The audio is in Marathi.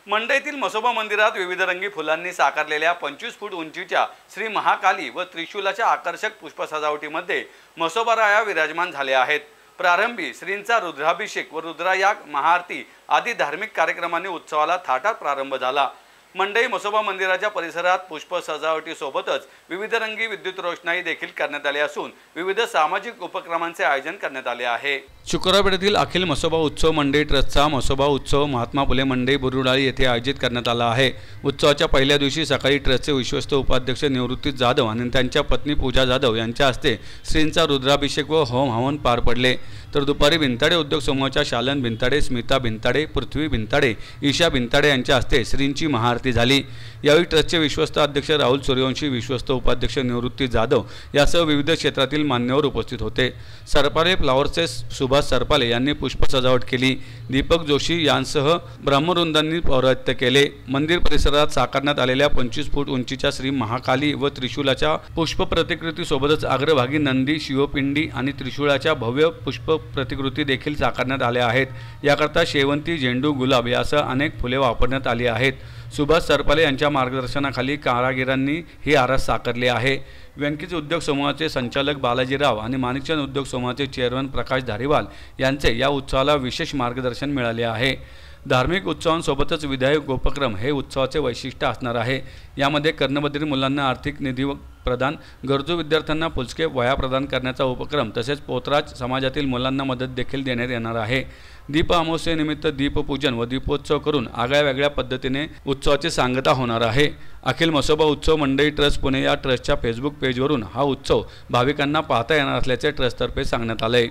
मंडईतील म्हसोबा मंदिरात विविध रंगी फुलांनी साकारलेल्या 25 फूट उंचीच्या श्री महाकाली व त्रिशूलाच्या आकर्षक पुष्प सजावटीमध्ये म्हसोबाराया विराजमान झाले आहेत। प्रारंभी श्रींचा रुद्राभिषेक व रुद्रायाग महाआरती आदी धार्मिक कार्यक्रमांनी उत्सवाला थाटात प्रारंभ झाला। मंडई म्हसोबा मंदिराच्या परिसरात पुष्प सजावटीसोबतच विविध रंगी विद्युत रोषणाई देखील करण्यात आली असून विविध सामाजिक उपक्रमांचे आयोजन करण्यात आले आहे। शुक्रवार पेठेतील अखिल म्हसोबा उत्सव मंडई ट्रस्टचा म्हसोबा उत्सव महात्मा फुले मंडई बुरुडाळी येथे आयोजित करण्यात आला आहे। उत्सवाच्या पहिल्या दिवशी सकाळी ट्रस्टचे विश्वस्त उपाध्यक्ष निवृत्ती जाधव आणि त्यांच्या पत्नी पूजा जाधव यांच्या हस्ते श्रींचा रुद्राभिषेक व होम हवन पार पडले। तर दुपारी भिंताडे उद्योग समूहाच्या शालन भिंताडे, स्मिता भिंताडे, पृथ्वी भिंताडे, ईशा भिंताडे यांच्या हस्ते श्रींची महाआरती झाली। यावेळी ट्रस्टचे विश्वस्त अध्यक्ष राहुल सूर्यवंशी, विश्वस्त उपाध्यक्ष निवृत्ती जाधव यासह विविध क्षेत्रातील मान्यवर उपस्थित होते। सरपाले फ्लावर्सचे सुभाष सरपाले यांनी पुष्प सजावट केली। दीपक जोशी यांसह ब्रह्मवृंदांनी पौरात्य केले। मंदिर परिसरात साकारण्यात आलेल्या 25 फूट उंचीच्या श्री महाकाली व त्रिशूलाच्या पुष्प प्रतिकृती सोबतच अग्रभागी नंदी, शिवपिंडी आणि त्रिशूळाच्या भव्य पुष्प प्रतिकृती देखील साकारण्यात आल्या आहेत। याकरता शेवंती, झेंडू, गुलाब यासह अनेक फुले वापरण्यात आली आहेत। सुभाष सरपाले यांच्या मार्गदर्शनाखाली कारागिरांनी ही आरास साकारली आहे। व्यंकीज उद्योग समूहाचे संचालक बालाजीराव आणि माणिकचंद उद्योग समूहाचे चेअरमन प्रकाश धारीवाल यांचे या उत्सवाला विशेष मार्गदर्शन मिळाले आहे। धार्मिक उत्सवांसोबतच विधायक उपक्रम हे उत्सवाचे वैशिष्ट्य असणार आहे। यामध्ये कर्णबधिर मुलांना आर्थिक निधी प्रदान, गरजू विद्यार्थ्यांना पुचके वह्या प्रदान करण्याचा उपक्रम तसेच पोतराज समाजातील मुलांना मदत देखील देण्यात येणार आहे। दीप अमावस्येनिमित्त दीपपूजन व दीपोत्सव करून आगळ्या पद्धतीने उत्सवाची सांगता होणार आहे। अखिल म्हसोबा उत्सव मंडई ट्रस्ट पुणे या ट्रस्टच्या फेसबुक पेजवरून हा उत्सव भाविकांना पाहता येणार असल्याचे ट्रस्टतर्फे सांगण्यात आले।